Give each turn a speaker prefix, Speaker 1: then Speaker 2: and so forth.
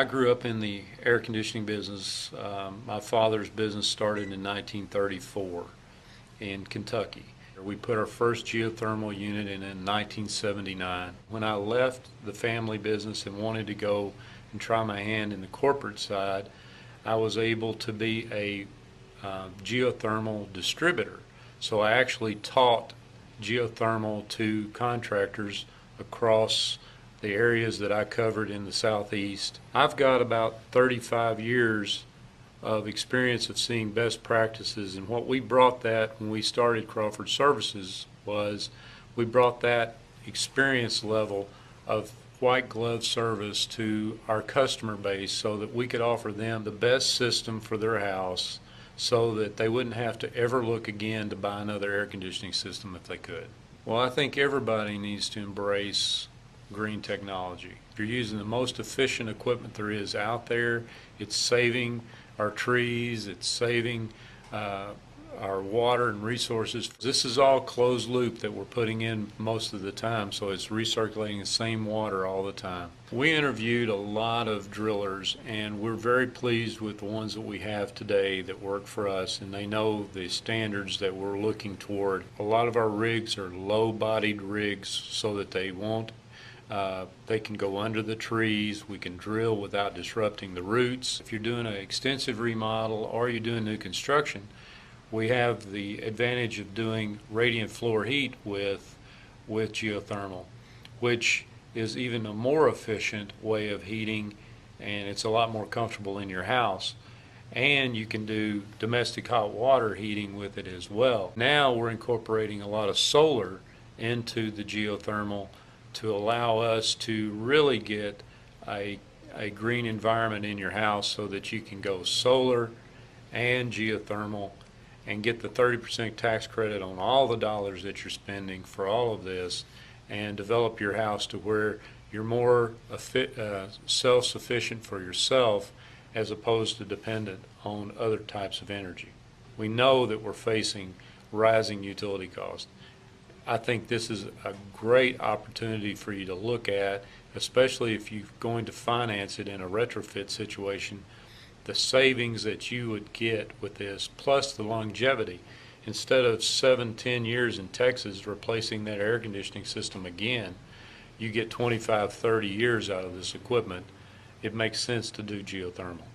Speaker 1: I grew up in the air conditioning business. My father's business started in 1934 in Kentucky. We put our first geothermal unit in 1979. When I left the family business and wanted to go and try my hand in the corporate side, I was able to be a geothermal distributor. So I actually taught geothermal to contractors across the areas that I covered in the Southeast. I've got about 35 years of experience of seeing best practices, and what we brought that when we started Crawford Services was we brought that experience level of white glove service to our customer base so that we could offer them the best system for their house so that they wouldn't have to ever look again to buy another air conditioning system if they could. Well, I think everybody needs to embrace green technology. If you're using the most efficient equipment there is out there, it's saving our trees, it's saving our water and resources. This is all closed loop that we're putting in most of the time, so it's recirculating the same water all the time. We interviewed a lot of drillers, and we're very pleased with the ones that we have today that work for us, and they know the standards that we're looking toward. A lot of our rigs are low-bodied rigs so that they can go under the trees. We can drill without disrupting the roots. If you're doing an extensive remodel or you're doing new construction, we have the advantage of doing radiant floor heat with geothermal, which is even a more efficient way of heating, and it's a lot more comfortable in your house. And you can do domestic hot water heating with it as well. Now we're incorporating a lot of solar into the geothermal to allow us to really get a green environment in your house so that you can go solar and geothermal and get the 30% tax credit on all the dollars that you're spending for all of this, and develop your house to where you're more self-sufficient for yourself as opposed to dependent on other types of energy. We know that we're facing rising utility costs. I think this is a great opportunity for you to look at, especially if you're going to finance it in a retrofit situation, the savings that you would get with this, plus the longevity. Instead of 7-10 years in Texas replacing that air conditioning system again, you get 25-30 years out of this equipment. It makes sense to do geothermal.